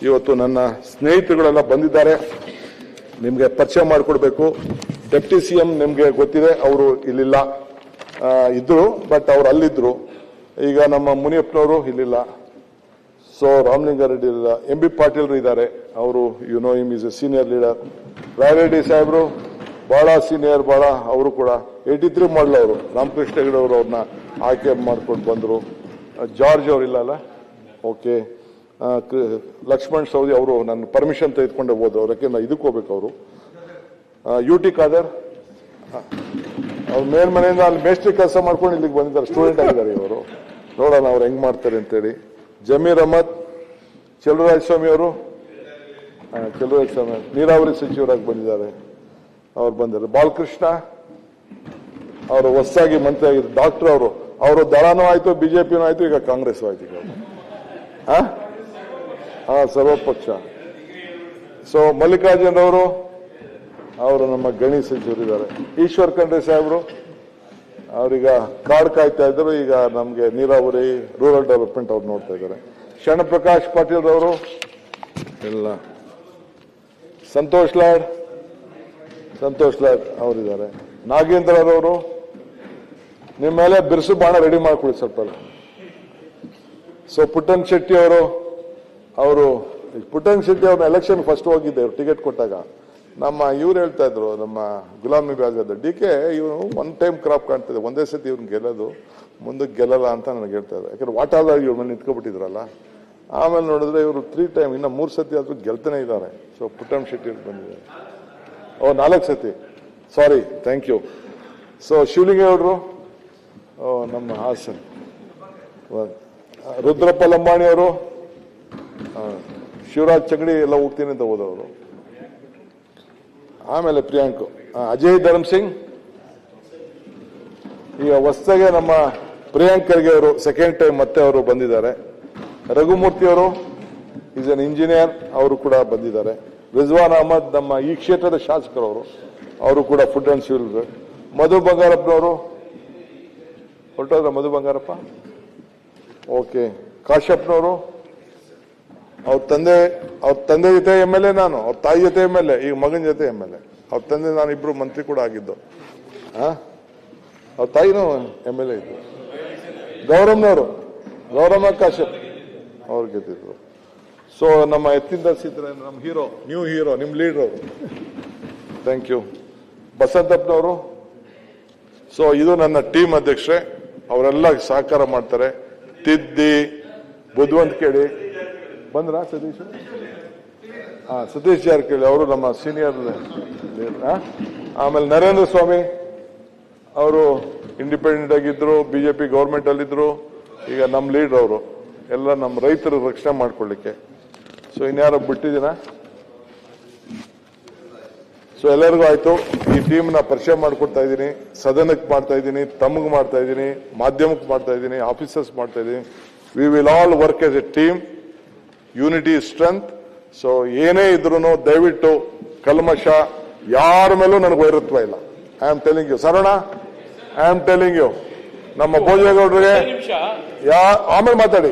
ಇವತ್ತು ನನ್ನ ಸ್ನೇಹಿತರುಗಳೆಲ್ಲ ಬಂದಿದ್ದಾರೆ. ನಿಮಗೆ ಪರಿಚಯ ಮಾಡಿಕೊಡ್ಬೇಕು. ಡೆಪ್ಟಿ ಸಿಎಂ ನಿಮಗೆ ಗೊತ್ತಿದೆ, ಅವರು ಇಲ್ಲಿಲ್ಲ, ಇದ್ರು, ಬಟ್ ಅವ್ರು ಅಲ್ಲಿದ್ರು. ಈಗ ನಮ್ಮ ಮುನಿಯಪ್ಪನವರು ಇಲ್ಲಿಲ್ಲ. ಸೊ ರಾಮಲಿಂಗಾರೆಡ್ಡಿ ಇಲ್ಲ. MB ಪಾಟೀಲ್ ಇದ್ದಾರೆ, ಅವರು him is A senior leader. Rayareddy ಸಾಹೇಬರು ಬಹಳ ಸೀನಿಯರ್, ಬಹಳ ಅವರು ಕೂಡ 83 ಮಾಡಲು ಅವರು ರಾಮಕೃಷ್ಣ ಹೆಗಡೆ ಅವರು ಅವ್ರನ್ನ ಆಯ್ಕೆ ಮಾಡ್ಕೊಂಡು ಬಂದರು. ಜಾರ್ಜ್ ಅವರು ಇಲ್ಲ ಅಲ್ಲ, ಓಕೆ. ಲಕ್ಷ್ಮಣ್ ಸವದಿ ಅವರು ನನ್ನ ಪರ್ಮಿಷನ್ ತೆಗೆದುಕೊಂಡೆ ಹೋದ್ರು, ಅವ್ರಕ್ಕೆ ನಾ ಇದಕ್ಕೆ ಹೋಗ್ಬೇಕು. ಅವರು UT ಖಾದರ್ ಅವ್ರ ಮೇಲ್ಮನೆಯಿಂದ ಅಲ್ಲಿ ಮೇಸ್ಟ್ರಿ ಕೆಲಸ ಮಾಡ್ಕೊಂಡು ಇಲ್ಲಿಗೆ ಬಂದಿದ್ದಾರೆ, ಸ್ಟೂಡೆಂಟ್ ಆಗಿದ್ದಾರೆ ಇವರು. ನೋಡೋಣ ಅವ್ರು ಹೆಂಗ್ ಮಾಡ್ತಾರೆ ಅಂತೇಳಿ. ಜಮೀರ್ ಅಹಮದ್, ಚೆಲುವರಾಯ ಸ್ವಾಮಿ ಅವರು, ಚೆಲುವರಾಯ ಸ್ವಾಮಿ ನೀರಾವರಿ ಸಚಿವರಾಗಿ ಬಂದಿದ್ದಾರೆ, ಅವ್ರು ಬಂದಿದ್ದಾರೆ. ಬಾಲಕೃಷ್ಣ ಅವರು ಹೊಸದಾಗಿ ಮಂತ್ರಿ ಆಗಿದ್ರು. ಡಾಕ್ಟರ್ ಅವರು ದಳನೂ ಆಯ್ತು, ಬಿಜೆಪಿನೂ ಆಯ್ತು, ಈಗ ಕಾಂಗ್ರೆಸ್ ಆಯ್ತು. ಈಗ ಸರ್ವಪಕ್ಷ. ಸೊ ಮಲ್ಲಿಕಾರ್ಜುನ್ ಅವರು ನಮ್ಮ ಗಣಿ ಸಚಿವರಿದ್ದಾರೆ. ಈಶ್ವರ್ ಖಂಡ್ರೆ ಸಾಹೇಬರು ಅವ್ರೀಗ ಕಾರ್ಡ್ ಕಾಯ್ತಾ ಇದ್ರು, ಈಗ ನಮ್ಗೆ ನೀರಾವರಿ ರೂರಲ್ ಡೆವಲಪ್ಮೆಂಟ್ ಅವ್ರು ನೋಡ್ತಾ ಇದ್ದಾರೆ. ಶರಣಪ್ರಕಾಶ್ ಪಾಟೀಲ್ ಅವರು ಇಲ್ಲ. ಸಂತೋಷ್ ಲಾಡ್ ಅವರಿದ್ದಾರೆ. ನಾಗೇಂದ್ರ ಅವರು ನಿಮ್ಮ ಮೇಲೆ ಬಿರುಸು ಬಾಣ ರೆಡಿ ಮಾಡ್ಕೊಳ್ಳಿ ಸ್ವಲ್ಪ. ಸೊ ಪುಟ್ಟನ್ ಶೆಟ್ಟಿ ಅವರು ಪುಟ್ಟನ್ ಶೆಟ್ಟಿ ಅವ್ರನ್ನ ಎಲೆಕ್ಷನ್ ಫಸ್ಟ್ ಹೋಗಿದ್ದೆ, ಟಿಕೆಟ್ ಕೊಟ್ಟಾಗ ಇವ್ರು ಹೇಳ್ತಾ ಇದ್ರು, ನಮ್ಮ ಗುಲಾಂ ನಬಿ ಆಜಾದ್, DK ಇವನು ಒನ್ ಟೈಮ್ ಕ್ರಾಪ್ ಕಾಣ್ತದೆ, ಒಂದೇ ಸತಿ ಇವ್ನು ಗೆಲ್ಲೋದು, ಮುಂದಕ್ಕೆ ಗೆಲ್ಲಲ್ಲ ಅಂತ ನನಗೆ ಹೇಳ್ತಾ ಇದ್ರು. ಯಾಕಂದ್ರೆ ವಾಟ್ ಆದ ಇವ್ರ ಮೇಲೆ ನಿಂತ್ಕೊಬಿಟ್ಟಿದ್ರಲ್ಲ. ಆಮೇಲೆ ನೋಡಿದ್ರೆ ಇವರು 3 ಟೈಮ್, ಇನ್ನು 3 ಸತಿ ಆದ್ರೂ ಗೆಲ್ತಾನೆ ಇದ್ದಾರೆ. ಸೊ ಪುಟ್ಟನ್ ಶೆಟ್ಟಿ ಬಂದಿದ್ದಾರೆ. 4 ಸತಿ, ಸಾರಿ, ಥ್ಯಾಂಕ್ ಯು. ಸೊ ಶಿವಲಿಂಗೇಗೌಡರು ನಮ್ಮ ಹಾಸನ್. ರುದ್ರಪ್ಪ ಲಂಬಾಣಿ ಅವರು, ಶಿವರಾಜ್ ಚಗಡಿ ಎಲ್ಲ ಹೋಗ್ತೀನಿ ಅಂತ ಹೋದವರು. ಆಮೇಲೆ ಪ್ರಿಯಾಂಕ್, ಅಜಯ್ ಧರ್ಮ್ ಸಿಂಗ್, ಈಗ ಹೊಸದಾಗೆ ನಮ್ಮ ಪ್ರಿಯಾಂಕ್ ಖರ್ಗೆ ಅವರು ಸೆಕೆಂಡ್ ಟೈಮ್ ಮತ್ತೆ ಅವರು ಬಂದಿದ್ದಾರೆ. ರಘುಮೂರ್ತಿ ಅವರು ಈಸ್ ಅನ್ ಇಂಜಿನಿಯರ್, ಅವರು ಕೂಡ ಬಂದಿದ್ದಾರೆ. ರಿಜ್ವಾನ್ ಅಹಮದ್ ನಮ್ಮ ಈ ಕ್ಷೇತ್ರದ ಶಾಸಕರವರು, ಅವರು ಕೂಡ ಫುಡ್ ಅಂಡ್ ಸಿವಿಲ್. ಮಧು ಬಂಗಾರಪ್ಪನವರು ಹೊರಟೋದ್ರ, ಮಧು ಬಂಗಾರಪ್ಪ, ಓಕೆ. ಕಾಶ್ಯಪ್ನವರು, ಅವ್ರ ತಂದೆ ಜೊತೆ MLA, ನಾನು ಅವ್ರ ತಾಯಿ ಜೊತೆ MLA, ಈಗ ಮಗನ ಜೊತೆ MLA. ಅವ್ರ ತಂದೆ ನಾನು ಇಬ್ರು ಮಂತ್ರಿ ಕೂಡ ಆಗಿದ್ದು. ಅವ್ರ ತಾಯಿನೂ MLA ಇದ್ರು. ಗೌರಮ್ಮ ಕಾಶ್ಯಪ್ ಅವ್ರು ಗೆದ್ದಿದ್ರು. ಸೊ ನಮ್ಮ ಎತ್ತಿಂದ ಸಿದ್ದರಾಮಯ್ಯ, ನಮ್ಮ ನ್ಯೂ ಹೀರೋ, ನಿಮ್ ಲೀಡರ್ ಅವರು, ಥ್ಯಾಂಕ್ ಯು. ಬಸಂತಪ್ಪನವರು. ಸೊ ಇದು ನನ್ನ ಟೀಮ್ ಅಧ್ಯಕ್ಷರೇ, ಅವರೆಲ್ಲ ಸಹಕಾರ ಮಾಡ್ತಾರೆ. ತಿದ್ದಿ ಬುದ್ಧಿವಂತ ಕೇಳಿ ಬಂದ್ರ ಸತೀಶ್ ಜಾರಕಿಹೊಳಿ ಅವರು ನಮ್ಮ ಸೀನಿಯರ್. ಆಮೇಲೆ ನರೇಂದ್ರ ಸ್ವಾಮಿ ಅವರು ಇಂಡಿಪೆಂಡೆಂಟ್ ಆಗಿದ್ರು, ಬಿಜೆಪಿ ಗೌರ್ಮೆಂಟ್ ಅಲ್ಲಿದ್ರು, ಈಗ ನಮ್ಮ ಲೀಡರ್ ಅವರು. ಎಲ್ಲ ನಮ್ಮ ರೈತರ ರಕ್ಷಣೆ ಮಾಡ್ಕೊಳ್ಳಿಕ್ಕೆ. ಸೊ ಇನ್ಯಾರೋ ಬಿಟ್ಟಿದ್ದೀನ. ಸೊ ಎಲ್ಲರಿಗೂ ಆಯ್ತು. ಈ ಟೀಮ್ನ ಪರಿಚಯ ಮಾಡ್ಕೊಡ್ತಾ ಇದ್ದೀನಿ, ಸದನಕ್ಕೆ ಮಾಡ್ತಾ ಇದ್ದೀನಿ, ತಮಗೆ ಮಾಡ್ತಾ ಇದ್ದೀನಿ, ಮಾಧ್ಯಮಕ್ಕೆ ಮಾಡ್ತಾ ಇದ್ದೀನಿ, ಆಫೀಸರ್ಸ್ ಮಾಡ್ತಾ ಇದ್ದೀನಿ. We will all work as a team. Unity is strength. So ಏನೇ ಇದ್ರು ದಯವಿಟ್ಟು ಕಲ್ಮಶ ಯಾರ ಮೇಲೂ ನನಗೆ ವೈರತ್ವ ಇಲ್ಲ. I am telling you. ಸರಣ, ಐ ಆಮ್ ಟೆಲಿಂಗ್ ಯು. ನಮ್ಮ ಭೋಜೇಗೌಡರಿಗೆ ಆಮೇಲೆ ಮಾತಾಡಿ.